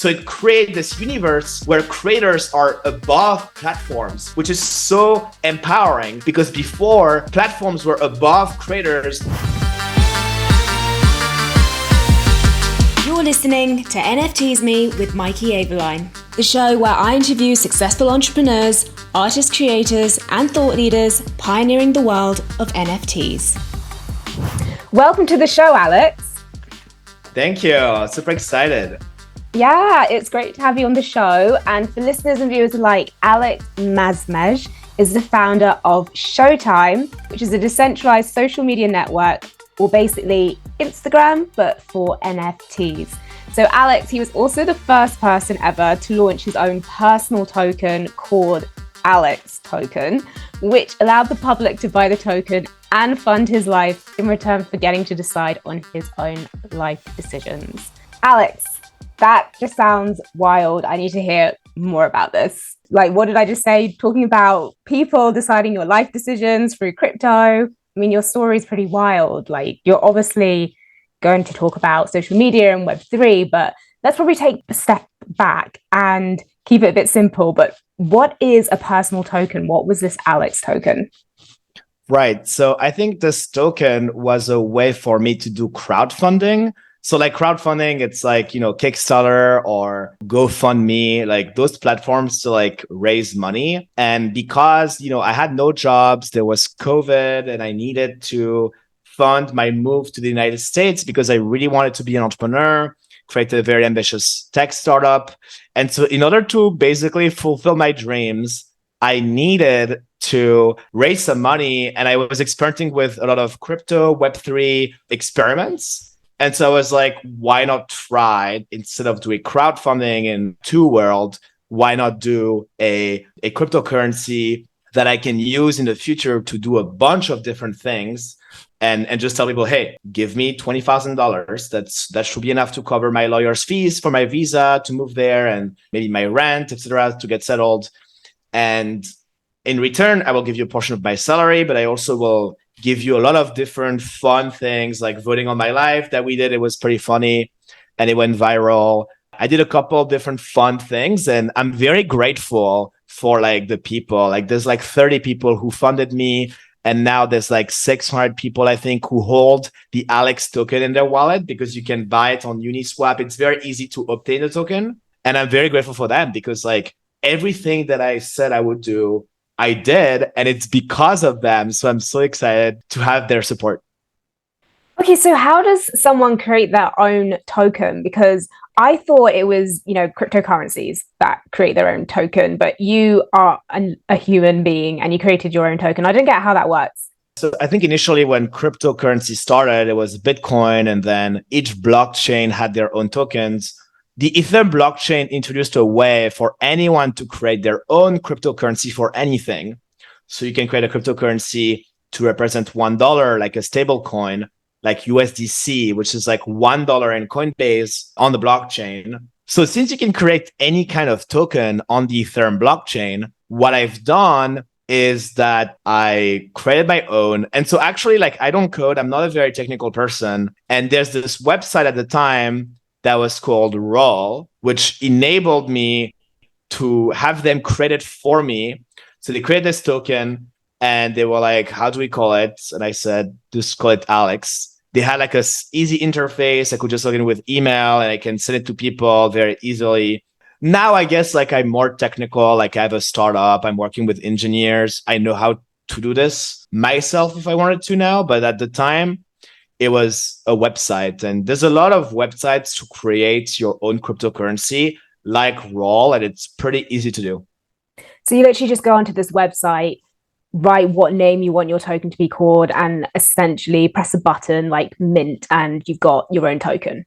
So it created this universe where creators are above platforms, which is so empowering because before platforms were above creators. You're listening to NFTeaseMe with MIKEY, the show where I interview successful entrepreneurs, artist creators, and thought leaders pioneering the world of NFTs. Welcome to the show, Alex. Thank you. Super excited. Yeah, it's great to have you on the show. And for listeners and viewers alike, Alex Masmej is the founder of Showtime, which is a decentralized social media network, or basically Instagram, but for NFTs. So Alex, he was also the first person ever to launch his own personal token called Alex Token, which allowed the public to buy the token and fund his life in return for getting to decide on his own life decisions. Alex, that just sounds wild. I need to hear more about this. Like, what did I just say? Talking about people deciding your life decisions through crypto. I mean, your story is pretty wild. Like, you're obviously going to talk about social media and Web3, but let's probably take a step back and keep it a bit simple. But what is a personal token? What was this Alex token? Right. So I think this token was a way for me to do crowdfunding. So like crowdfunding, it's like, Kickstarter or GoFundMe, like those platforms to like raise money. And because, I had no jobs, there was COVID and I needed to fund my move to the United States because I really wanted to be an entrepreneur, create a very ambitious tech startup. And so in order to basically fulfill my dreams, I needed to raise some money. And I was experimenting with a lot of crypto, Web3 experiments. And so I was like, why not try, instead of doing crowdfunding in two world, why not do a cryptocurrency that I can use in the future to do a bunch of different things and just tell people, hey, give me $20,000. That should be enough to cover my lawyer's fees for my visa to move there and maybe my rent, etc., to get settled. And in return, I will give you a portion of my salary, but I also will give you a lot of different fun things like voting on my life that we did. It was pretty funny and it went viral. I did a couple of different fun things and I'm very grateful for like the people. Like there's like 30 people who funded me and now there's like 600 people, I think, who hold the Alex token in their wallet because you can buy it on Uniswap. It's very easy to obtain the token. And I'm very grateful for that because like everything that I said I would do, I did, and it's because of them. So I'm so excited to have their support. Okay, so how does someone create their own token? Because I thought it was, cryptocurrencies that create their own token, but you are a human being and you created your own token. I didn't get how that works. So I think initially when cryptocurrency started, it was Bitcoin, and then each blockchain had their own tokens. The Ethereum blockchain introduced a way for anyone to create their own cryptocurrency for anything. So you can create a cryptocurrency to represent $1, like a stable coin, like USDC, which is like $1 in Coinbase on the blockchain. So since you can create any kind of token on the Ethereum blockchain, what I've done is that I created my own. And so actually, like, I don't code. I'm not a very technical person. And there's this website at the time that was called Roll, which enabled me to have them create it for me. So they created this token and they were like, how do we call it? And I said, just call it Alex. They had like a easy interface. I could just log in with email and I can send it to people very easily. Now, I guess like I'm more technical, like I have a startup, I'm working with engineers. I know how to do this myself if I wanted to now, but at the time, it was a website, and there's a lot of websites to create your own cryptocurrency like Roll, and it's pretty easy to do. So you literally just go onto this website, write what name you want your token to be called, and essentially press a button like mint, and you've got your own token.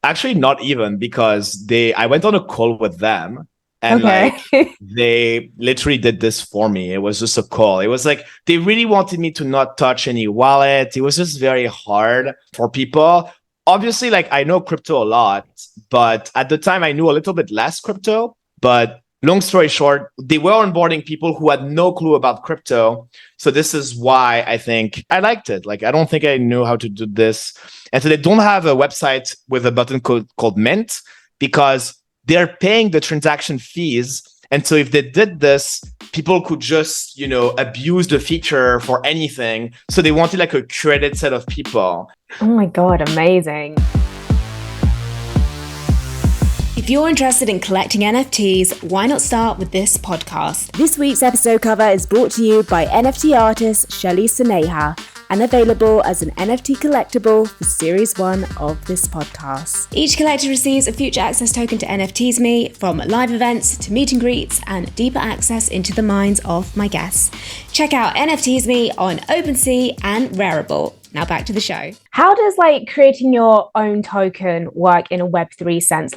Actually, not even, because I went on a call with them. And okay. like they literally did this for me. It was just a call. It was like they really wanted me to not touch any wallet. It was just very hard for people. Obviously, like I know crypto a lot, but at the time I knew a little bit less crypto. But long story short, they were onboarding people who had no clue about crypto. So this is why I think I liked it. Like, I don't think I knew how to do this. And so they don't have a website with a button called Mint, because they're paying the transaction fees. And so if they did this, people could just, abuse the feature for anything. So they wanted like a curated set of people. Oh my God, amazing. If you're interested in collecting NFTs, why not start with this podcast? This week's episode cover is brought to you by NFT artist Shelly Saneha and available as an NFT collectible for Series 1 of this podcast. Each collector receives a future access token to NFTeaseMe, from live events to meet and greets and deeper access into the minds of my guests. Check out NFTeaseMe on OpenSea and Rarible. Now back to the show. How does creating your own token work in a Web3 sense?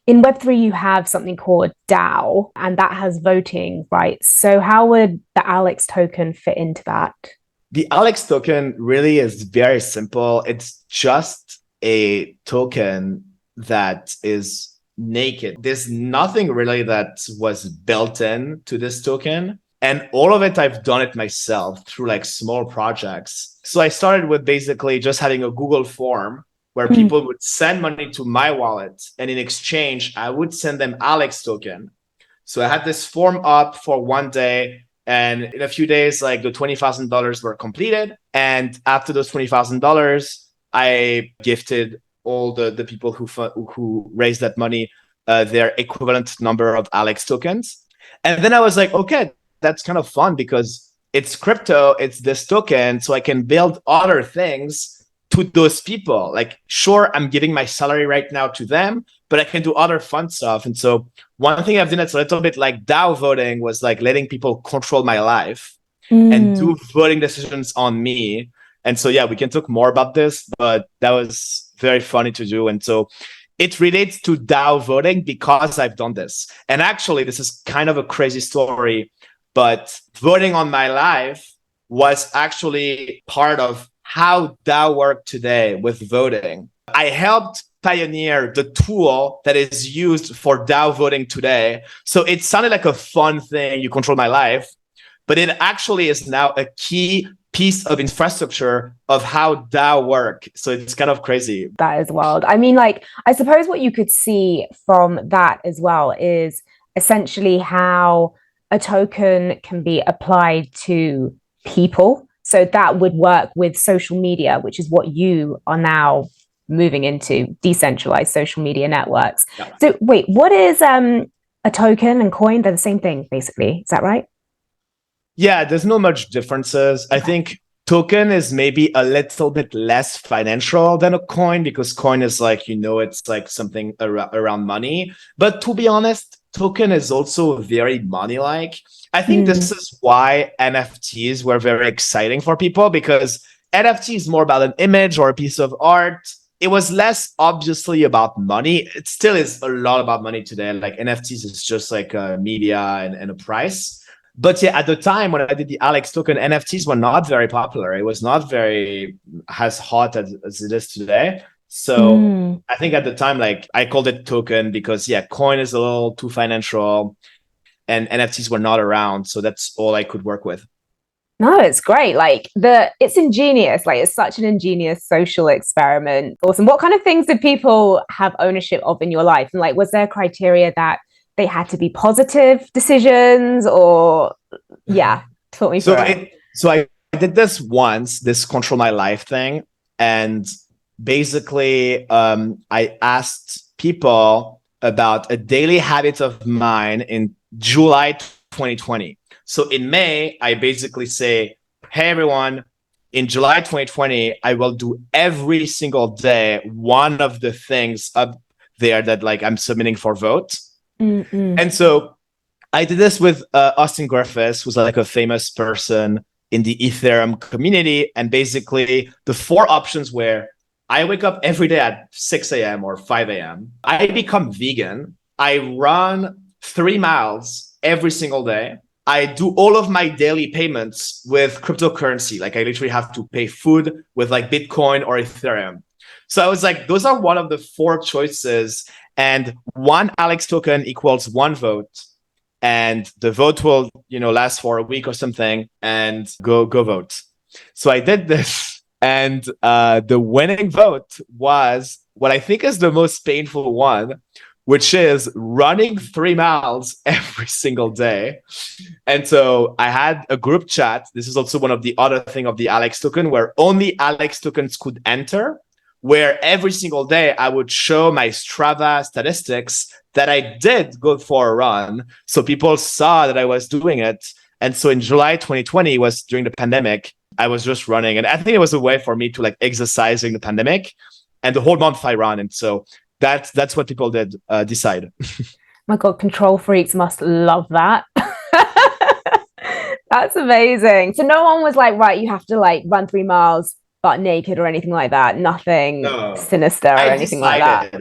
In Web3, you have something called DAO, and that has voting rights. So how would the Alex token fit into that? The Alex token really is very simple. It's just a token that is naked. There's nothing really that was built in to this token. And all of it, I've done it myself through small projects. So I started with basically just having a Google form where people would send money to my wallet. And in exchange, I would send them Alex token. So I had this form up for one day. And in a few days, the $20,000 were completed. And after those $20,000, I gifted all the people who raised that money their equivalent number of Alex tokens. And then I was like, okay, that's kind of fun because it's crypto, it's this token, so I can build other things to those people. Sure, I'm giving my salary right now to them, but I can do other fun stuff. And so one thing I've done that's a little bit like DAO voting was letting people control my life and do voting decisions on me. And so, yeah, we can talk more about this, but that was very funny to do. And so it relates to DAO voting because I've done this. And actually, this is kind of a crazy story, but voting on my life was actually part of how DAO work today with voting. I helped pioneer the tool that is used for DAO voting today. So it sounded like a fun thing, you control my life, but it actually is now a key piece of infrastructure of how DAO work. So it's kind of crazy. That is wild. I mean, I suppose what you could see from that as well is essentially how a token can be applied to people. So that would work with social media, which is what you are now moving into, decentralized social media networks. Yeah. So wait, what is a token and coin? They're the same thing, basically. Is that right? Yeah, there's no much differences. I think token is maybe a little bit less financial than a coin because coin is it's something around money. But to be honest, token is also very money-like. I think this is why NFTs were very exciting for people, because NFT is more about an image or a piece of art. It was less obviously about money. It still is a lot about money today. NFTs is just a media and a price. But yeah, at the time when I did the Alex token, NFTs were not very popular. It was not very as hot as it is today. So I think at the time, I called it token because coin is a little too financial and NFTs were not around. So that's all I could work with. No, it's great. It's ingenious. It's such an ingenious social experiment. Awesome. What kind of things did people have ownership of in your life? And was there criteria that they had to be positive decisions or talk me through it. So I did this once, this control my life thing. And basically, I asked people about a daily habit of mine in July 2020. So in May, I basically say, hey, everyone, in July 2020, I will do every single day one of the things up there that I'm submitting for vote. And so I did this with Austin Griffiths, who's a famous person in the Ethereum community. And basically the 4 options were I wake up every day at 6 a.m. or 5 a.m. I become vegan. I run 3 miles every single day. I do all of my daily payments with cryptocurrency. I literally have to pay food with Bitcoin or Ethereum. So I was those are one of the 4 choices. And 1 Alex token equals 1 vote. And the vote will, last for a week or something and go vote. So I did this. And the winning vote was what I think is the most painful one, which is running 3 miles every single day. And so I had a group chat. This is also one of the other thing of the Alex token, where only Alex tokens could enter, where every single day I would show my Strava statistics that I did go for a run. So people saw that I was doing it. And so in July 2020, was during the pandemic, I was just running. And I think it was a way for me to like exercise during the pandemic. And the whole month I ran. And so that's what people did decide. My God, control freaks must love that. That's amazing. So no one was like, right, you have to like run 3 miles butt naked or anything like that. Nothing sinister or anything like that.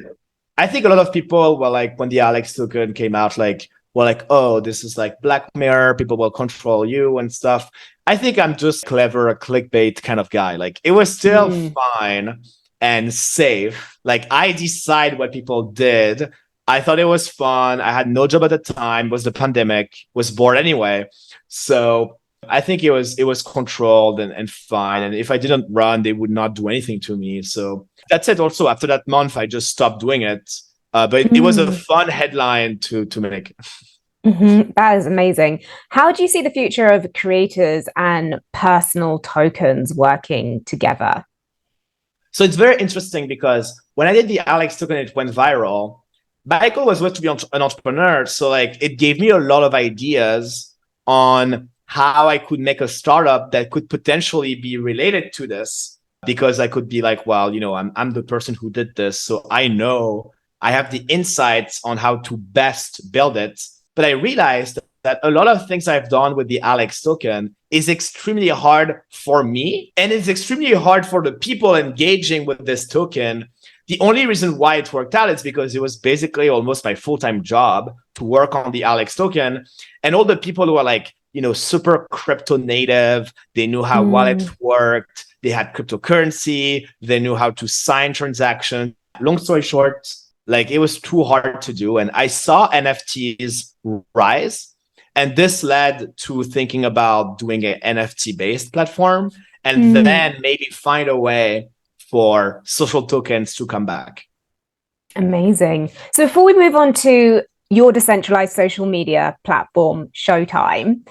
I think a lot of people were like, when the Alex token came out, like, well, like, oh, this is like Black Mirror, people will control you and stuff. I think I'm just clever, a clickbait kind of guy. Like, it was still fine and safe. Like, I decide what people did. I thought it was fun. I had no job at the time. It was the pandemic, was bored anyway. So I think it was controlled and fine. And if I didn't run, they would not do anything to me. So that's it. Also, after that month, I just stopped doing it. But it was a fun headline to make. That is amazing. How do you see the future of creators and personal tokens working together? So it's very interesting because when I did the Alex token, it went viral. My goal was to be an entrepreneur. So like it gave me a lot of ideas on how I could make a startup that could potentially be related to this, because I could be like, well, I'm the person who did this. So I know I have the insights on how to best build it. But I realized that a lot of things I've done with the Alex token is extremely hard for me. And it's extremely hard for the people engaging with this token. The only reason why it worked out is because it was basically almost my full-time job to work on the Alex token. And all the people who are like, super crypto native, they knew how wallet worked, they had cryptocurrency, they knew how to sign transactions. Long story short, like it was too hard to do. And I saw NFTs rise. And this led to thinking about doing an NFT-based platform and then maybe find a way for social tokens to come back. Amazing. So before we move on to your decentralized social media platform, Showtime,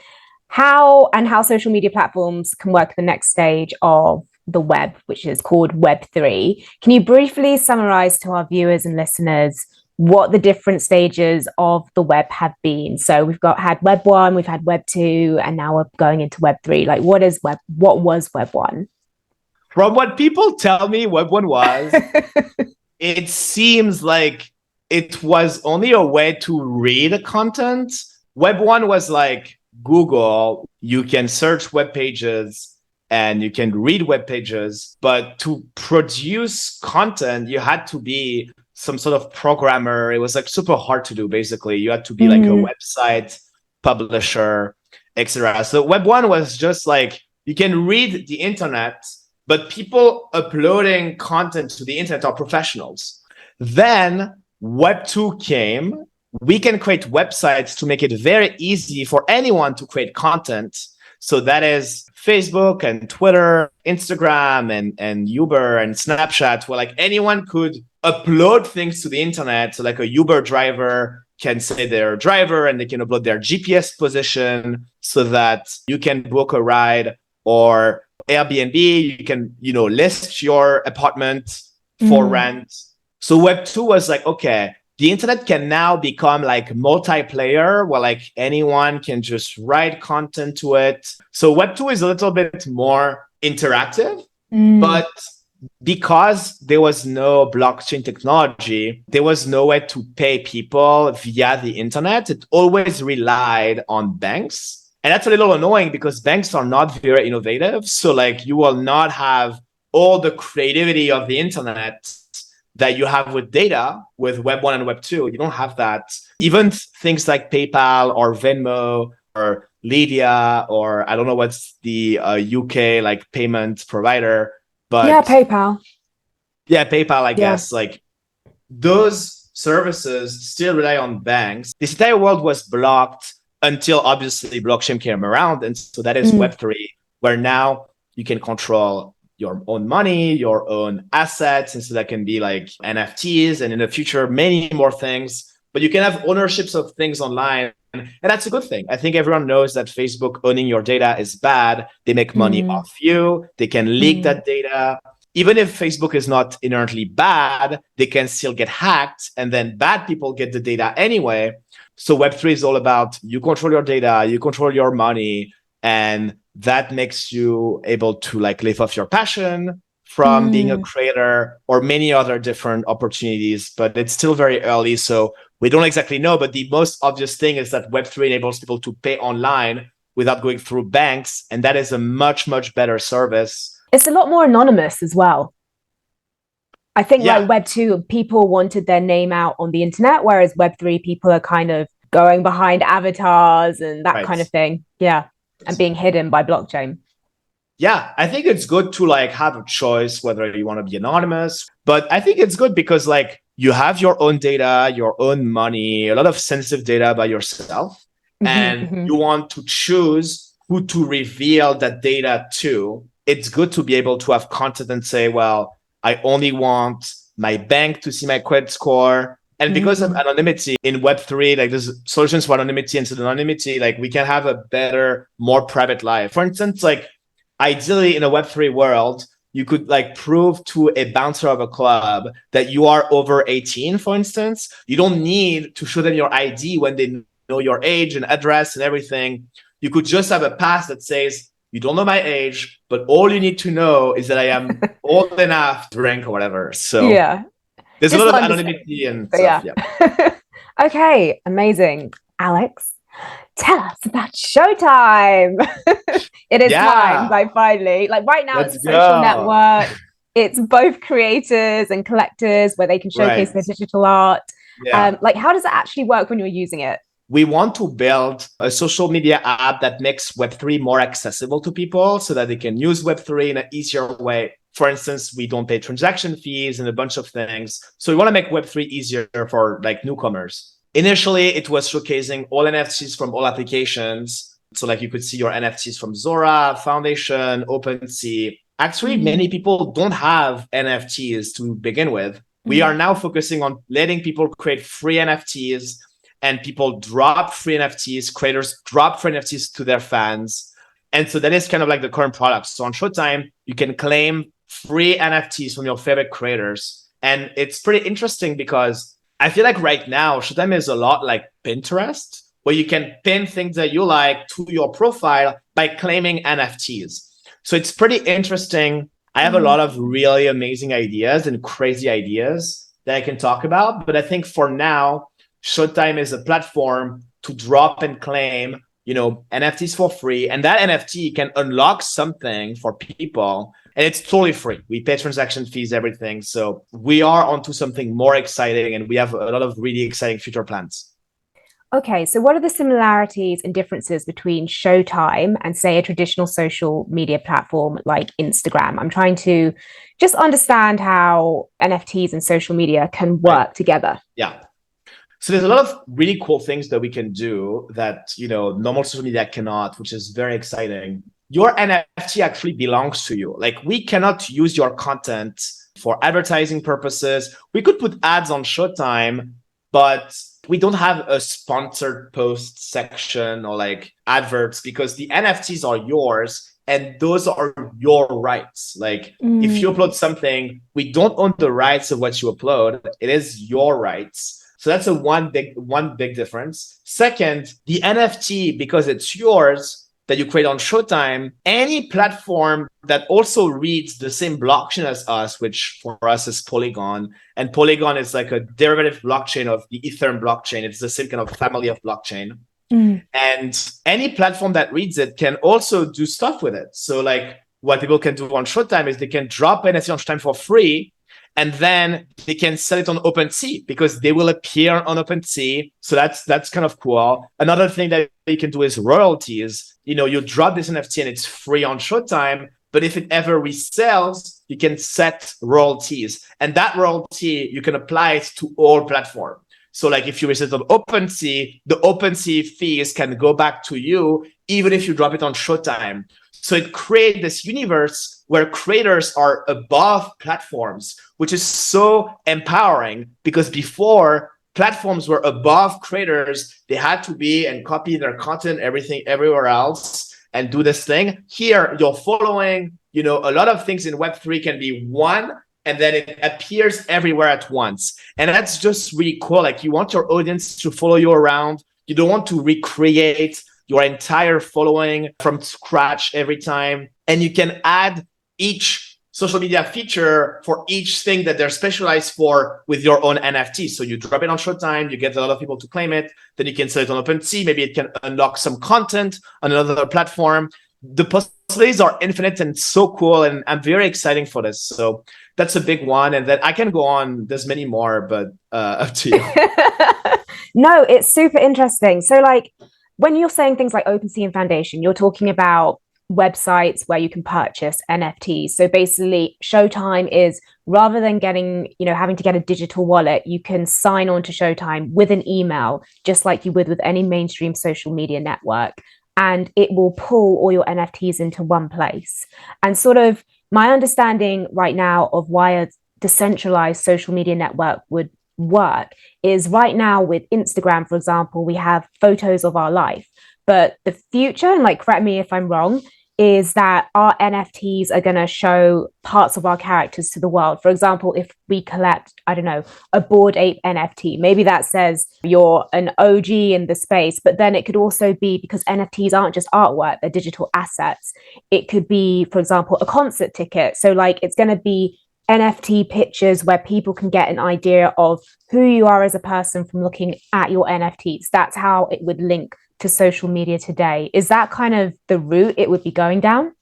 how social media platforms can work the next stage of the web, which is called Web3. Can you briefly summarize to our viewers and listeners what the different stages of the web have been? So we've had Web 1, we've had Web 2, and now we're going into Web 3. Like what was Web 1? From what people tell me Web 1 was, it seems like it was only a way to read content. Web 1 was like Google. You can search web pages and you can read web pages, but to produce content, you had to be some sort of programmer. It was like super hard to do, basically. You had to be like a website publisher, etc. So Web 1 was just like, you can read the internet, but people uploading content to the internet are professionals. Then Web 2 came. We can create websites to make it very easy for anyone to create content. So that is Facebook and Twitter, Instagram and Uber and Snapchat, where like anyone could upload things to the internet. So like a Uber driver can say they're a driver and they can upload their GPS position so that you can book a ride, or Airbnb, you can, list your apartment for rent. So Web 2 was like, okay, the internet can now become like multiplayer, where like anyone can just write content to it. So Web 2 is a little bit more interactive, but because there was no blockchain technology, there was no way to pay people via the internet. It always relied on banks. And that's a little annoying because banks are not very innovative. So like you will not have all the creativity of the internet that you have with data with Web 1 and Web 2. You don't have that. Even things like PayPal or Venmo or Lydia, or I don't know what's the UK like payment provider, but yeah, PayPal. Yeah, PayPal, I guess. Like those services still rely on banks. This entire world was blocked until obviously blockchain came around. And so that is Web3, where now you can control your own money, your own assets. And so that can be like NFTs and in the future, many more things. But you can have ownerships of things online. And that's a good thing. I think everyone knows that Facebook owning your data is bad. They make money off you. They can leak that data. Even if Facebook is not inherently bad, they can still get hacked. And then bad people get the data anyway. So Web3 is all about you control your data, you control your money, and that makes you able to like live off your passion from being a creator or many other different opportunities. But it's still very early, so we don't exactly know. But the most obvious thing is that Web3 enables people to pay online without going through banks. And that is a much, much better service. It's a lot more anonymous as well. I think like Web2, people wanted their name out on the internet, whereas Web3, people are kind of going behind avatars and that kind of thing. Yeah. And being hidden by blockchain. Yeah, I think it's good to like have a choice whether you want to be anonymous. But I think it's good because like you have your own data, your own money, a lot of sensitive data about yourself. And you want to choose who to reveal that data to. It's good to be able to have content and say, well, I only want my bank to see my credit score. And because of anonymity in Web3, like there's solutions for anonymity and pseudonymity, like we can have a better, more private life. For instance, like ideally in a Web3 world, you could like prove to a bouncer of a club that you are over 18, for instance. You don't need to show them your ID when they know your age and address and everything. You could just have a pass that says, you don't know my age, but all you need to know is that I am old enough to drink or whatever. So there's just a lot of anonymity and stuff. Yeah. Okay, amazing. Alex, tell us about Showtime. It is time, like finally. Like right now, it's a social network. It's both creators and collectors where they can showcase their digital art. Like how does it actually work when you're using it? We want to build a social media app that makes Web3 more accessible to people so that they can use Web3 in an easier way. For instance, we don't pay transaction fees and a bunch of things. So we want to make Web3 easier for like newcomers. Initially, it was showcasing all NFTs from all applications. So like you could see your NFTs from Zora, Foundation, OpenSea. Actually, many people don't have NFTs to begin with. We are now focusing on letting people create free NFTs and people drop free NFTs, creators drop free NFTs to their fans. And so that is kind of like the current product. So on Showtime, you can claim free NFTs from your favorite creators. And it's pretty interesting because I feel like right now, Showtime is a lot like Pinterest, where you can pin things that you like to your profile by claiming NFTs. So it's pretty interesting. I have a lot of really amazing ideas and crazy ideas that I can talk about. But I think for now, Showtime is a platform to drop and claim, NFTs for free. And that NFT can unlock something for people. And it's totally free. We pay transaction fees, everything. So we are onto something more exciting. And we have a lot of really exciting future plans. Okay, so what are the similarities and differences between Showtime and, say, a traditional social media platform like Instagram? I'm trying to just understand how NFTs and social media can work together. Yeah. So there's a lot of really cool things that we can do that, normal social media cannot, which is very exciting. Your NFT actually belongs to you. Like we cannot use your content for advertising purposes. We could put ads on Showtime, but we don't have a sponsored post section or like adverts because the NFTs are yours and those are your rights. Like if you upload something, we don't own the rights of what you upload. It is your rights. So that's one big difference. Second, the NFT, because it's yours that you create on Showtime, any platform that also reads the same blockchain as us, which for us is Polygon. And Polygon is like a derivative blockchain of the Ethereum blockchain. It's the same kind of family of blockchain. And any platform that reads it can also do stuff with it. So like what people can do on Showtime is they can drop NFT on Showtime for free. And then they can sell it on OpenSea because they will appear on OpenSea. So that's kind of cool. Another thing that you can do is royalties. You drop this NFT and it's free on Showtime. But if it ever resells, you can set royalties. And that royalty, you can apply it to all platforms. So like if you resell it on OpenSea, the OpenSea fees can go back to you, even if you drop it on Showtime. So it created this universe where creators are above platforms, which is so empowering, because before platforms were above creators, they had to be and copy their content, everything everywhere else, and do this thing. Here, you're following, a lot of things in Web3 can be one, and then it appears everywhere at once. And that's just really cool. Like, you want your audience to follow you around. You don't want to recreate your entire following from scratch every time. And you can add each social media feature for each thing that they're specialized for with your own NFT. So you drop it on Showtime, you get a lot of people to claim it, then you can sell it on OpenSea. Maybe it can unlock some content on another platform. The possibilities are infinite and so cool, and I'm very excited for this. So that's a big one. And then I can go on, there's many more, but up to you. No, it's super interesting. So like, when you're saying things like OpenSea and Foundation, you're talking about websites where you can purchase NFTs. So basically, Showtime is, rather than having to get a digital wallet, you can sign on to Showtime with an email, just like you would with any mainstream social media network. And it will pull all your NFTs into one place. And sort of my understanding right now of why a decentralized social media network would work is, right now with Instagram, for example, we have photos of our life, but the future, and like, correct me if I'm wrong, is that our NFTs are going to show parts of our characters to the world. For example, if we collect, I don't know, a Bored Ape NFT, maybe that says you're an OG in the space, but then it could also be, because NFTs aren't just artwork, they're digital assets. It could be, for example, a concert ticket. So like, it's going to be NFT pictures where people can get an idea of who you are as a person from looking at your NFTs. That's how it would link to social media today. Is that kind of the route it would be going down?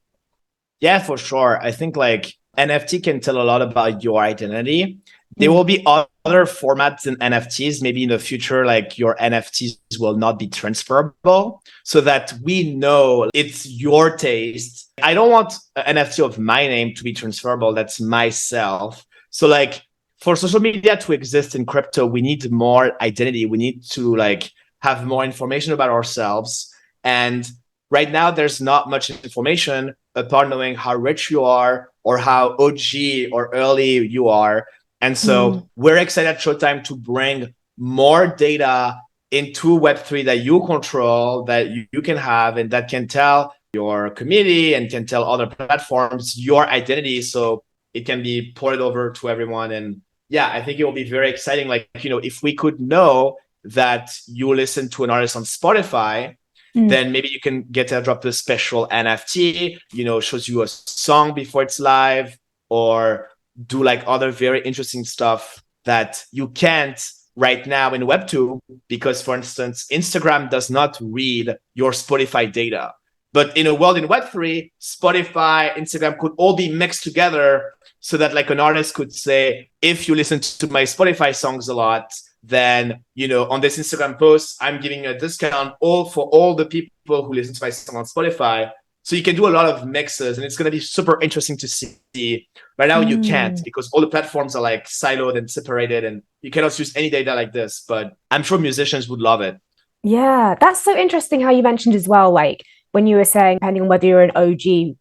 Yeah, for sure. I think like NFT can tell a lot about your identity. There will be other formats in NFTs. Maybe in the future, like, your NFTs will not be transferable, so that we know it's your taste. I don't want an NFT of my name to be transferable. That's myself. So like, for social media to exist in crypto, we need more identity. We need to like have more information about ourselves. And right now, there's not much information apart knowing how rich you are or how OG or early you are. And so we're excited at Showtime to bring more data into Web3 that you control, that you can have, and that can tell your community and can tell other platforms your identity, so it can be ported over to everyone. And yeah, I think it will be very exciting. Like, if we could know that you listen to an artist on Spotify, then maybe you can get to drop this special NFT, shows you a song before it's live, or do like other very interesting stuff that you can't right now in Web2, because, for instance, Instagram does not read your Spotify data. But in a world in Web3, Spotify, Instagram could all be mixed together, so that like an artist could say, if you listen to my Spotify songs a lot, then, on this Instagram post, I'm giving a discount for all the people who listen to my song on Spotify. So you can do a lot of mixes, and it's going to be super interesting to see. Right now, you can't, because all the platforms are like siloed and separated, and you cannot use any data like this. But I'm sure musicians would love it. Yeah, that's so interesting how you mentioned as well, like when you were saying, depending on whether you're an OG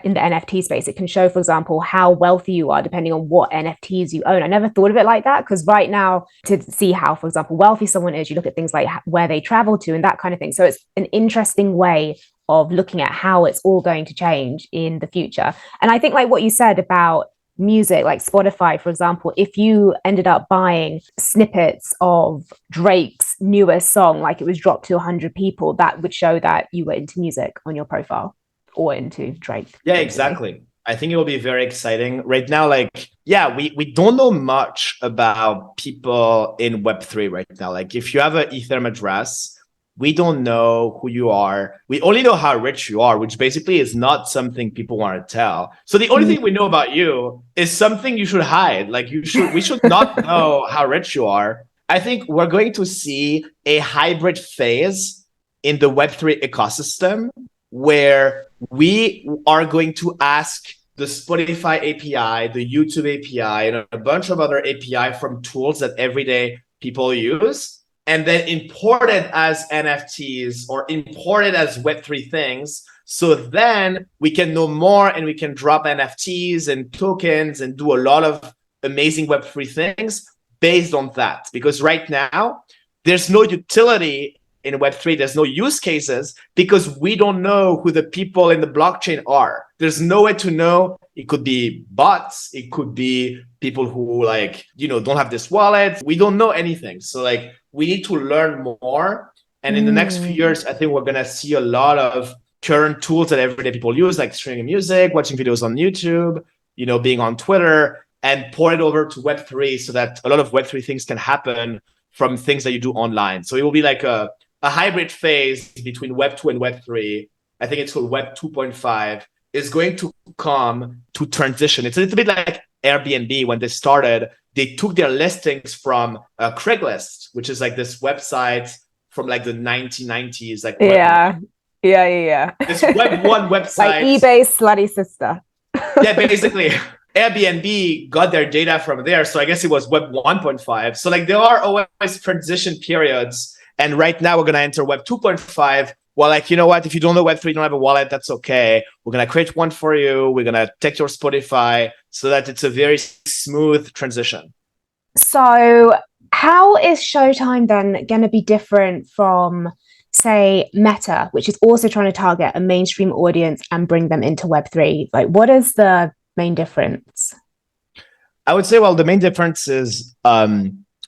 in the NFT space, it can show, for example, how wealthy you are depending on what NFTs you own. I never thought of it like that, because right now, to see how, for example, wealthy someone is, you look at things like where they travel to and that kind of thing. So it's an interesting way of looking at how it's all going to change in the future. And I think like what you said about music, like Spotify, for example, if you ended up buying snippets of Drake's newest song, like it was dropped to 100 people, that would show that you were into music on your profile or into Drake. Yeah, basically. Exactly. I think it will be very exciting. Right now, like, yeah, we don't know much about people in Web3 right now. Like, if you have an Ethereum address, we don't know who you are. We only know how rich you are, which basically is not something people want to tell. So the only thing we know about you is something you should hide. Like, we should not know how rich you are. I think we're going to see a hybrid phase in the Web3 ecosystem, where we are going to ask the Spotify API, the YouTube API, and a bunch of other API from tools that everyday people use, and then import it as NFTs or import it as Web3 things, So then we can know more and we can drop NFTs and tokens and do a lot of amazing Web3 things based on that. Because right now, there's no utility in Web3. There's no use cases because we don't know who the people in the blockchain are. There's no way to know. It could be bots. It could be people who don't have this wallet. We don't know anything. So we need to learn more. And in the next few years, I think we're going to see a lot of current tools that everyday people use, like streaming music, watching videos on YouTube, being on Twitter, and pour it over to Web3 so that a lot of Web3 things can happen from things that you do online. So it will be like a hybrid phase between Web2 and Web3. I think it's called Web 2.5 is going to come to transition. It's a little bit like Airbnb when they started. They took their listings from Craigslist, which is like this website from like the 1990s. Yeah. This Web1 website. Like eBay's slutty sister. Yeah, basically. Airbnb got their data from there. So I guess it was Web 1.5. So there are always transition periods. And right now we're going to enter Web 2.5. Well, you know what? If you don't know Web3, you don't have a wallet, that's okay. We're going to create one for you. We're going to take your Spotify so that it's a very smooth transition. So how is Showtime then going to be different from, say, Meta, which is also trying to target a mainstream audience and bring them into Web3? What is the main difference? I would say, the main difference is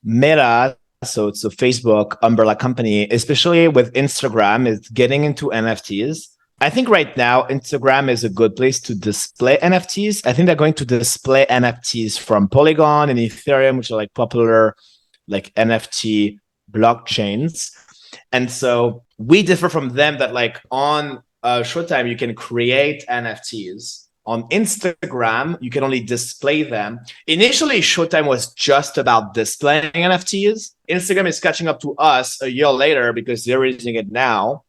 Meta, so it's a Facebook umbrella company, especially with Instagram, is getting into NFTs. I think right now, Instagram is a good place to display NFTs. I think they're going to display NFTs from Polygon and Ethereum, which are popular NFT blockchains. And so we differ from them that on Showtime, you can create NFTs. On Instagram, you can only display them. Initially, Showtime was just about displaying NFTs. Instagram is catching up to us a year later because they're using it now.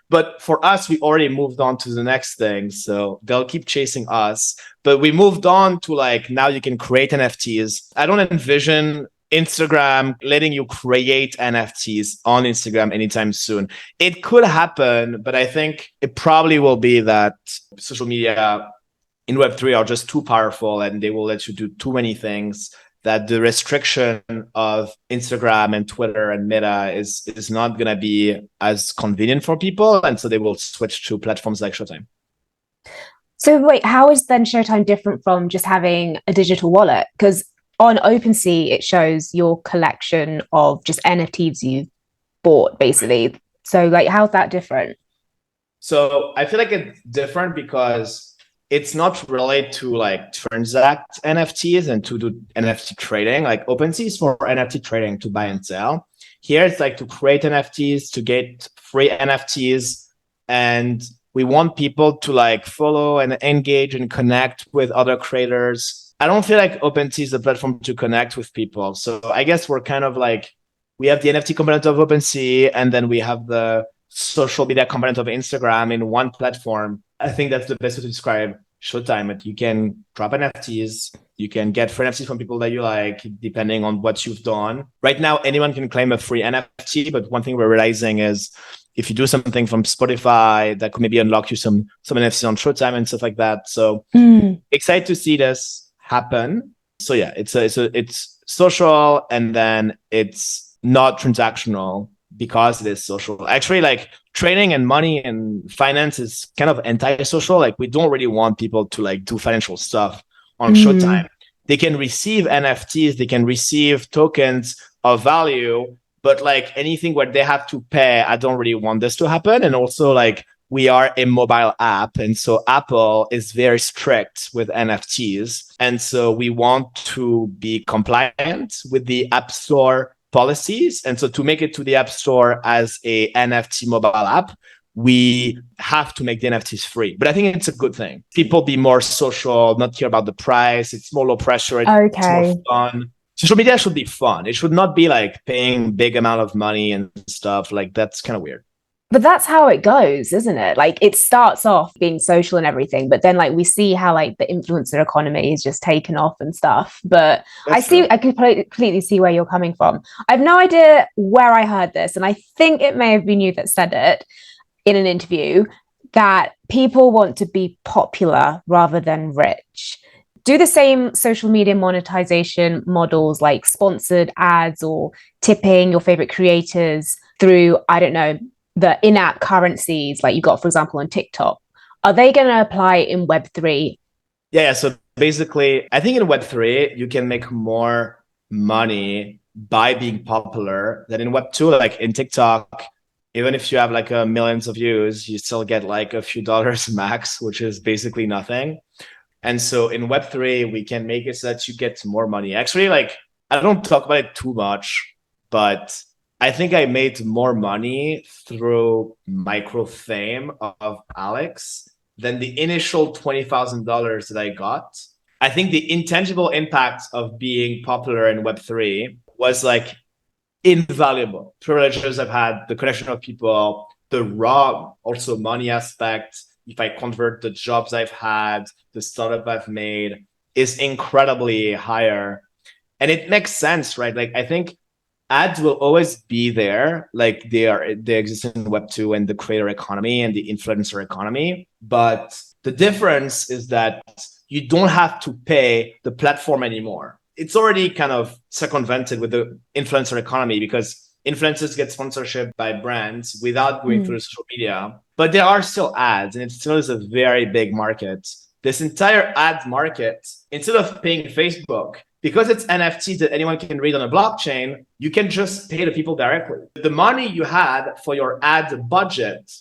But for us, we already moved on to the next thing. So they'll keep chasing us. But we moved on to now you can create NFTs. I don't envision Instagram letting you create NFTs on Instagram anytime soon. It could happen, but I think it probably will be that social media in Web3 are just too powerful and they will let you do too many things that the restriction of Instagram and Twitter and Meta is not going to be as convenient for people. And so they will switch to platforms like Showtime. So wait, how is then Showtime different from just having a digital wallet? Because on OpenSea, it shows your collection of just NFTs you've bought, basically. So how's that different? So I feel like it's different because it's not related to transact NFTs and to do NFT trading. OpenSea is for NFT trading to buy and sell. Here it's to create NFTs, to get free NFTs. And we want people to follow and engage and connect with other creators. I don't feel like OpenSea is a platform to connect with people. So I guess we're kind of we have the NFT component of OpenSea and then we have the social media component of Instagram in one platform. I think that's the best way to describe Showtime. You can drop NFTs, you can get free NFTs from people that you like, depending on what you've done. Right now, anyone can claim a free NFT, but one thing we're realizing is if you do something from Spotify, that could maybe unlock you some NFTs on Showtime and stuff like that. So excited to see this happen. So yeah, it's social and then it's not transactional because it is social. Actually, trading and money and finance is kind of anti-social. We don't really want people to do financial stuff on Showtime. They can receive NFTs, they can receive tokens of value, but anything where they have to pay, I don't really want this to happen. And also we are a mobile app. And so Apple is very strict with NFTs. And so we want to be compliant with the App Store policies. And so to make it to the App Store as a NFT mobile app, we have to make the NFTs free. But I think it's a good thing. People be more social, not care about the price. It's more low pressure. It's more fun. Social media should be fun. It should not be paying big amount of money and stuff. That's kind of weird. But that's how it goes, isn't it? It starts off being social and everything, but then we see how the influencer economy is just taken off and stuff. But I completely see where you're coming from. I have no idea where I heard this, and I think it may have been you that said it in an interview. that people want to be popular rather than rich. Do the same social media monetization models like sponsored ads or tipping your favorite creators through, I don't know, the in-app currencies like you got, for example, on TikTok. Are they going to apply in Web3? Yeah. So basically, I think in Web3, you can make more money by being popular than in Web2. Like in TikTok, even if you have like millions of views, you still get like a few dollars max, which is basically nothing. And so in Web3, we can make it so that you get more money. Actually, like I don't talk about it too much, but I think I made more money through micro fame of Alex than the initial $20,000 that I got. I think the intangible impact of being popular in Web3 was like invaluable. Privileges I've had, the connection of people, the raw also money aspect. If I convert the jobs I've had, the startup I've made is incredibly higher. And it makes sense, right? Like I think ads will always be there. Like they exist in Web2 and the creator economy and the influencer economy. But the difference is that you don't have to pay the platform anymore. It's already kind of circumvented with the influencer economy because influencers get sponsorship by brands without going through social media, but there are still ads and it still is a very big market. This entire ad market, instead of paying Facebook, because it's NFTs that anyone can read on a blockchain, you can just pay the people directly. The money you had for your ad budget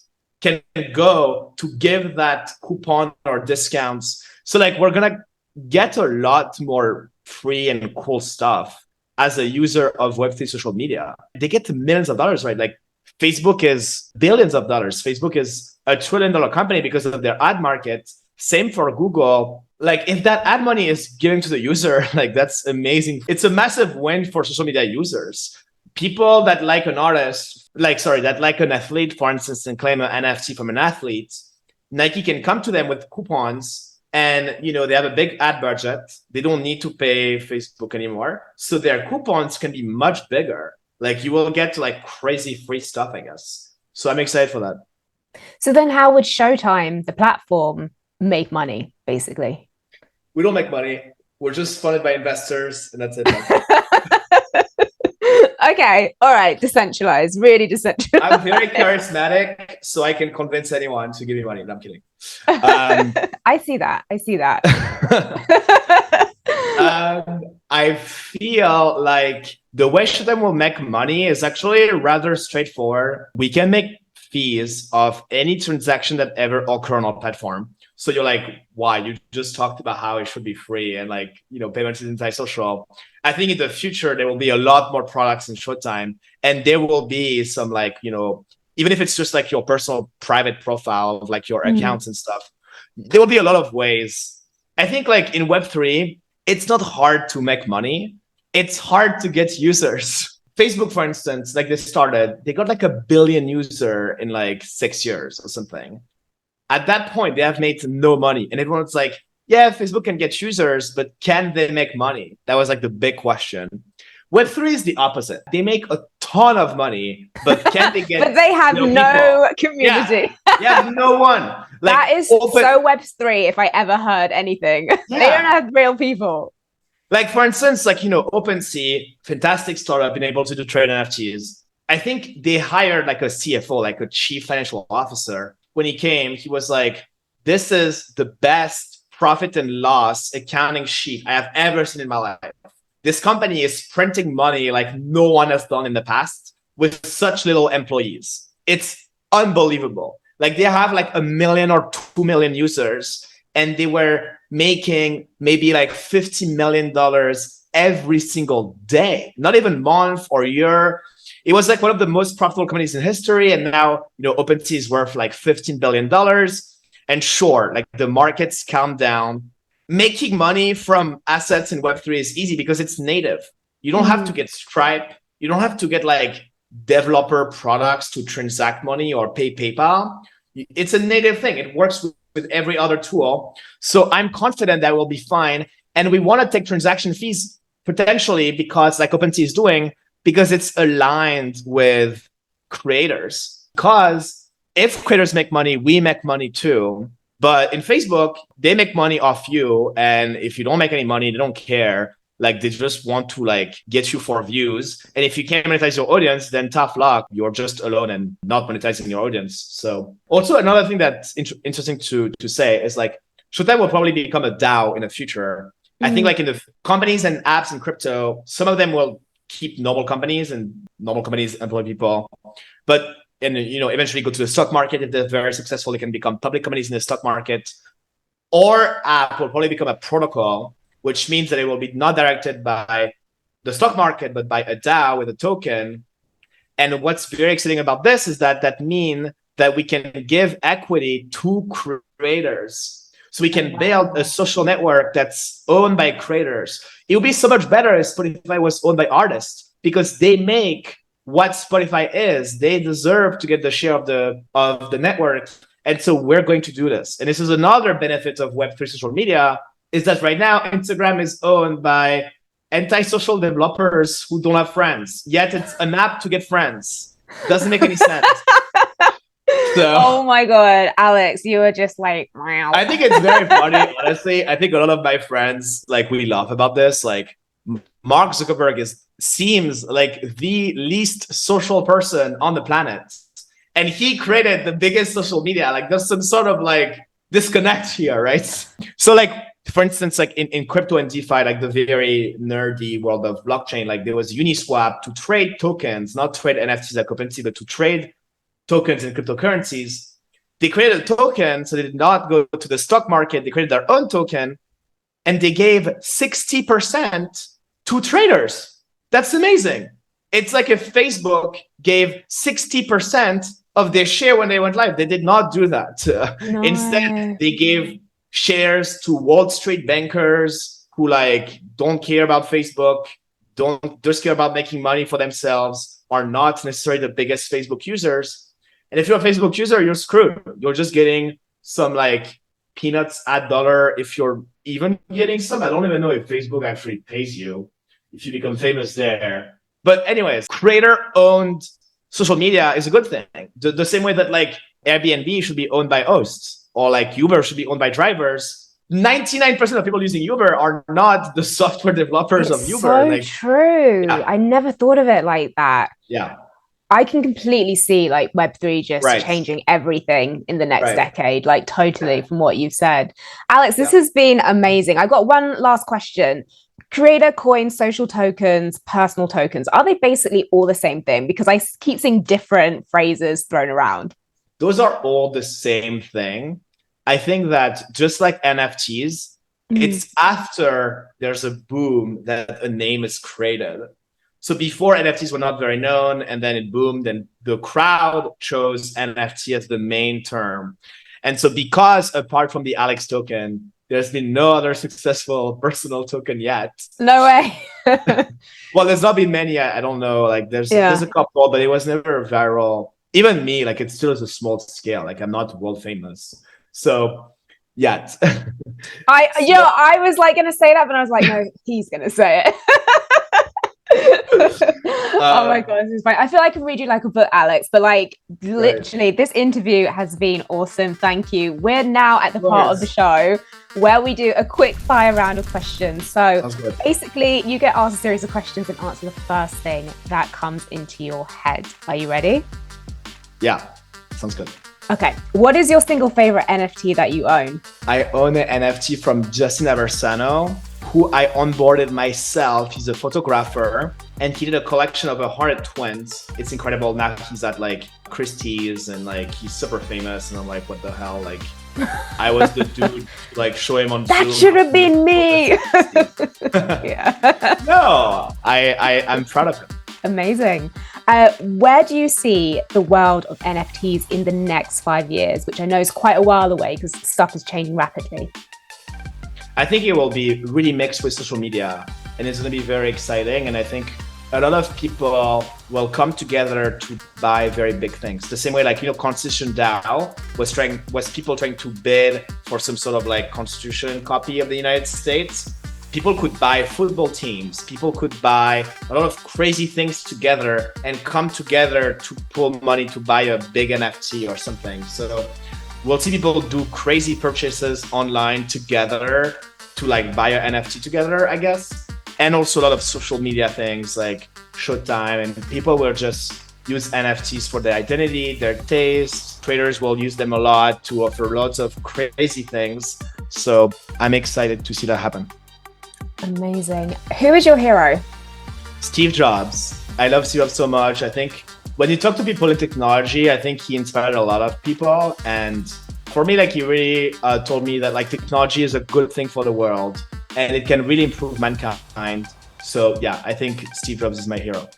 can go to give that coupon or discounts. So like we're going to get a lot more free and cool stuff as a user of Web3 social media. They get to millions of dollars, right? Like Facebook is billions of dollars. Facebook is $1 trillion company because of their ad market. Same for Google. Like if that ad money is given to the user, like that's amazing. It's a massive win for social media users. People that like an artist, that like an athlete, for instance, and claim an NFT from an athlete, Nike can come to them with coupons and, they have a big ad budget. They don't need to pay Facebook anymore. So their coupons can be much bigger. Like you will get to like crazy free stuff, I guess. So I'm excited for that. So then how would Showtime, the platform, make money, basically? We don't make money. We're just funded by investors and that's it. Okay. All right. Decentralized, really decentralized. I'm very charismatic, so I can convince anyone to give me money. No, I'm kidding. I see that. I feel like the way Showtime will make money is actually rather straightforward. We can make fees of any transaction that ever occur on our platform. So you're like, why? You just talked about how it should be free and payments is anti-social. I think in the future, there will be a lot more products in Showtime and there will be some even if it's just like your personal private profile of like your accounts and stuff, there will be a lot of ways. I think like in Web3, it's not hard to make money. It's hard to get users. Facebook, for instance, like they got like 1 billion user in like 6 years or something. At that point, they have made no money. And everyone's like, yeah, Facebook can get users, but can they make money? That was like the big question. Web3 is the opposite. They make a ton of money, but can they get but they have no community. Yeah, no one. Like, that is so Web3 if I ever heard anything. Yeah. They don't have real people. Like, for instance, OpenSea, fantastic startup, been able to do trade NFTs. I think they hired like a CFO, like a chief financial officer. When he came, he was like, this is the best profit and loss accounting sheet I have ever seen in my life. This company is printing money like no one has done in the past with such little employees. It's unbelievable. Like they have like 1 million or 2 million users and they were making maybe like $50 million every single day, not even month or year. It was like one of the most profitable companies in history. And now, OpenSea is worth like $15 billion. And sure, like the markets calm down. Making money from assets in Web3 is easy because it's native. You don't have to get Stripe. You don't have to get like developer products to transact money or pay PayPal. It's a native thing. It works with every other tool. So I'm confident that we'll be fine. And we want to take transaction fees potentially because like OpenSea is doing, because it's aligned with creators. Because if creators make money, we make money too. But in Facebook, they make money off you. And if you don't make any money, they don't care. Like they just want to like get you for views. And if you can't monetize your audience, then tough luck. You're just alone and not monetizing your audience. So also another thing that's interesting to say is like Showtime will probably become a DAO in the future. I think like in the companies and apps and crypto, some of them will keep normal companies and normal companies employ people. But and eventually go to the stock market. If they're very successful, they can become public companies in the stock market. Or app will probably become a protocol, which means that it will be not directed by the stock market, but by a DAO with a token. And what's very exciting about this is that means that we can give equity to creators. So we can build a social network that's owned by creators. It would be so much better if Spotify was owned by artists because they make what Spotify is. They deserve to get the share of the network. And so we're going to do this. And this is another benefit of Web3 social media is that right now Instagram is owned by anti-social developers who don't have friends. Yet it's an app to get friends. Doesn't make any sense. So, oh my God, Alex, you were just like, wow. I think it's very funny, honestly. I think a lot of my friends, like, we laugh about this. Like, Mark Zuckerberg seems like the least social person on the planet. And he created the biggest social media. Like, there's some sort of like disconnect here, right? So like, for instance, like in crypto and DeFi, like the very nerdy world of blockchain, like there was Uniswap to trade tokens, not trade NFTs like OpenSea, but to trade tokens in cryptocurrencies. They created a token, so they did not go to the stock market. They created their own token, and they gave 60% to traders. That's amazing. It's like if Facebook gave 60% of their share when they went live. They did not do that. No. Instead, they gave shares to Wall Street bankers who like don't care about Facebook, don't just care about making money for themselves, are not necessarily the biggest Facebook users. And if you're a Facebook user, you're screwed. You're just getting some like peanuts at dollar. If you're even getting some, I don't even know if Facebook actually pays you if you become famous there. But anyways, creator-owned social media is a good thing. The same way that like Airbnb should be owned by hosts or like Uber should be owned by drivers. 99% of people using Uber are not the software developers of Uber. So like, true. Yeah. I never thought of it like that. Yeah. I can completely see like Web3 just changing everything in the next decade, like totally from what you've said. Alex, this has been amazing. I've got one last question. Creator coins, social tokens, personal tokens, are they basically all the same thing? Because I keep seeing different phrases thrown around. Those are all the same thing. I think that just like NFTs, it's after there's a boom that a name is created. So before NFTs were not very known, and then it boomed, and the crowd chose NFT as the main term. And so because apart from the Alex token, there's been no other successful personal token yet. No way. Well, there's not been many. I don't know. Like there's a couple, but it was never viral. Even me, like it still is a small scale. Like I'm not world famous. So yet. I was like going to say that, but I was like, no, he's going to say it. Oh my God, this is fine. I feel like I can read you like a book, Alex, but like literally this interview has been awesome. Thank you. We're now at the part of the show where we do a quick fire round of questions. So basically you get asked a series of questions and answer the first thing that comes into your head. Are you ready? Yeah, sounds good. Okay. What is your single favorite NFT that you own? I own an NFT from Justin Aversano, who I onboarded myself. He's a photographer, and he did a collection of 100 twins. It's incredible. Now he's at like Christie's, and like he's super famous. And I'm like, what the hell? Like, I was the dude like show him on that Zoom. Should have been me. Yeah. No, I'm proud of him. Amazing. Where do you see the world of NFTs in the next 5 years, which I know is quite a while away because stuff is changing rapidly? I think it will be really mixed with social media, and it's going to be very exciting. And I think a lot of people will come together to buy very big things. The same way, like, Constitution DAO was people trying to bid for some sort of like constitution copy of the United States. people could buy football teams, people could buy a lot of crazy things together and come together to pull money to buy a big NFT or something. So we'll see people do crazy purchases online together to like buy an NFT together, I guess. And also a lot of social media things like Showtime, and people will just use NFTs for their identity, their taste. Traders will use them a lot to offer lots of crazy things. So I'm excited to see that happen. Amazing. Who is your hero? Steve Jobs. I love Steve Jobs so much. I think when you talk to people in technology, I think he inspired a lot of people. And for me, like he really told me that like technology is a good thing for the world and it can really improve mankind. So yeah, I think Steve Jobs is my hero.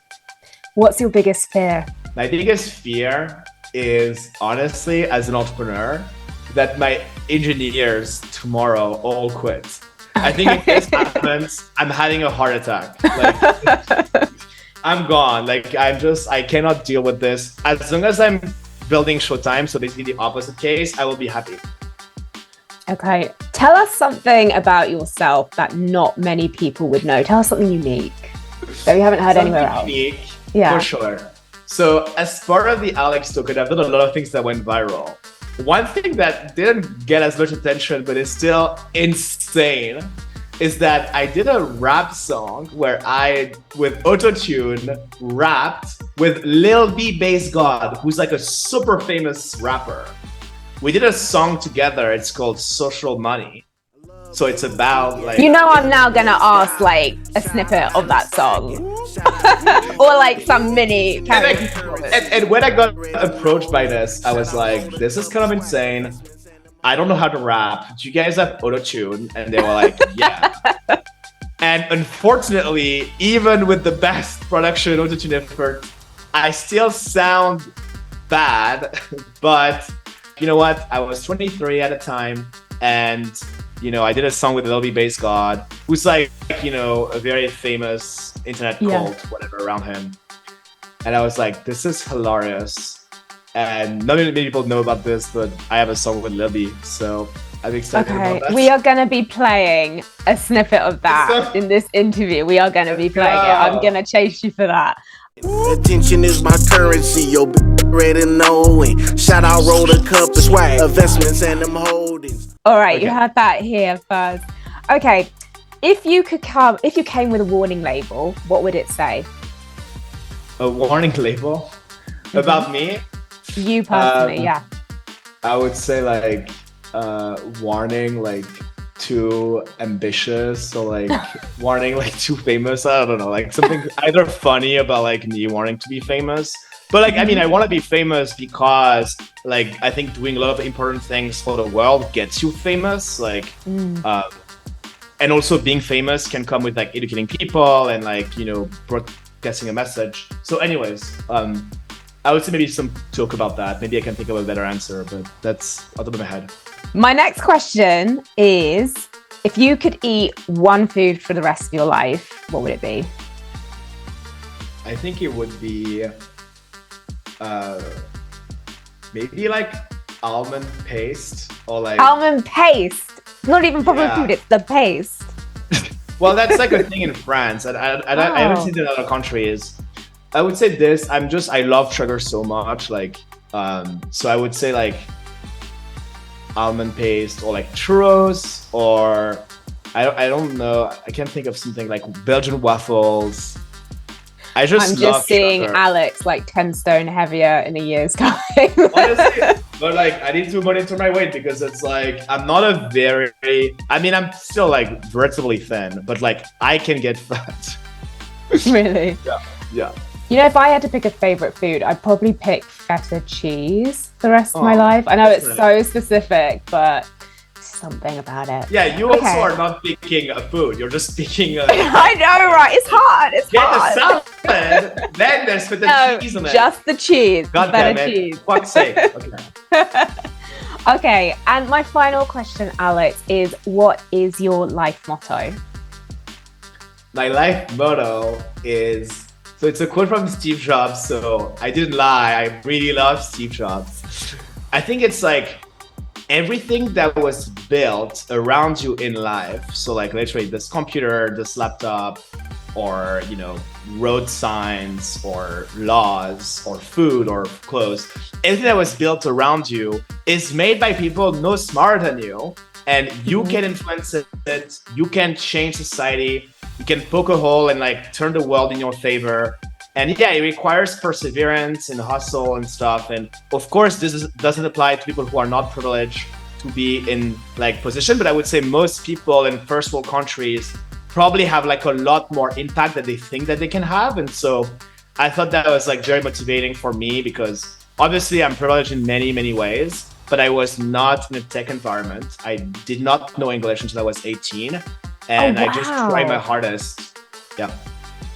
What's your biggest fear? My biggest fear is honestly, as an entrepreneur, that my engineers tomorrow all quit. I think if this happens, I'm having a heart attack. Like, I'm gone. Like, I cannot deal with this. As long as I'm building Showtime, so basically the opposite case, I will be happy. Okay. Tell us something about yourself that not many people would know. Tell us something unique that we haven't heard anywhere else. Unique, yeah, for sure. So as part of the Alex token, I've done a lot of things that went viral. One thing that didn't get as much attention, but is still insane, is that I did a rap song where I, with autotune, rapped with Lil B Bass God, who's like a super famous rapper. We did a song together. It's called Social Money. So it's about like... You know, I'm now going to ask like a snippet of that song. Or like some mini karaoke. And when I got approached by this, I was like, this is kind of insane. I don't know how to rap. Do you guys have autotune? And they were like, yeah. And unfortunately, even with the best production autotune effort, I still sound bad. But you know what? I was 23 at the time. And, you know, I did a song with Lil B Bass God, who's like, you know, a very famous internet cult, whatever, around him. And I was like, this is hilarious. And not many people know about this, but I have a song with Lil B, so I'm excited about that. We are going to be playing a snippet of that in this interview. We are going to be playing it. I'm going to chase you for that. Attention is my currency, yo, ready knowing. Shout out, roll a cup of swag, investments and them holdings. All right, you had that here first. Okay, if you came with a warning label, what would it say? A warning label about me? You personally, yeah. I would say like warning, like too ambitious, or like warning, like too famous. I don't know, like something either funny about like me wanting to be famous. But like, I mean, I want to be famous because like I think doing a lot of important things for the world gets you famous. Like, and also being famous can come with like educating people and like, you know, broadcasting a message. So anyways, I would say maybe some talk about that. Maybe I can think of a better answer, but that's out of my head. My next question is, if you could eat one food for the rest of your life, what would it be? I think it would be maybe like almond paste, or like... Almond paste? Not even proper food, it's the paste. Well, that's like a thing in France, and I haven't seen it in other countries. I would say this, I love sugar so much, like, so I would say like almond paste, or like churros, or I don't know, I can't think of something like Belgian waffles. I'm just seeing sugar. Alex like 10 stone heavier in a year's time. Honestly, but like I need to monitor my weight because it's like I'm I'm still like relatively thin, but like I can get fat. Really? Yeah. You know, if I had to pick a favorite food, I'd probably pick feta cheese the rest of my life. I know it's so specific, but something about it. Yeah, you also are not picking a food. You're just picking a... I know, right? It's hard. It's hard. Get the salad, then there's feta cheese on it. Just the cheese. God damn it. Cheese. Fuck's sake. Okay. Okay, and my final question, Alex, is what is your life motto? My life motto is... So it's a quote from Steve Jobs, so I didn't lie. I really love Steve Jobs. I think it's like, everything that was built around you in life, so like literally this computer, this laptop, or road signs or laws or food or clothes, everything that was built around you is made by people no smarter than you, and you can influence it. You can change society. You can poke a hole and like turn the world in your favor. And yeah, it requires perseverance and hustle and stuff. And of course, doesn't apply to people who are not privileged to be in like position, but I would say most people in first world countries probably have like a lot more impact that they think that they can have. And so I thought that was like very motivating for me, because obviously I'm privileged in many, many ways, but I was not in a tech environment. I did not know English until I was 18, and I just tried my hardest. Yeah.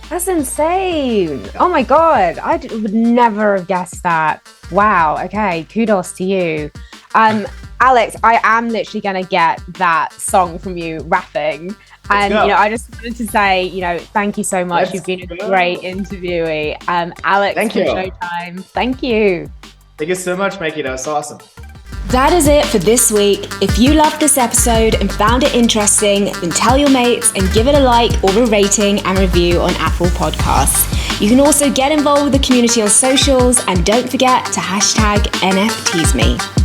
That's insane. Oh my God. Would never have guessed that. Wow. Okay. Kudos to you. Alex, I am literally going to get that song from you rapping. And, I just wanted to say, thank you so much. You've been a great interviewee. Alex, thank you. Showtime. Thank you. Thank you so much, MIKEY. That was awesome. That is it for this week. If you loved this episode and found it interesting, then tell your mates and give it a like or a rating and review on Apple Podcasts. You can also get involved with the community on socials, and don't forget to #NFTeaseMe.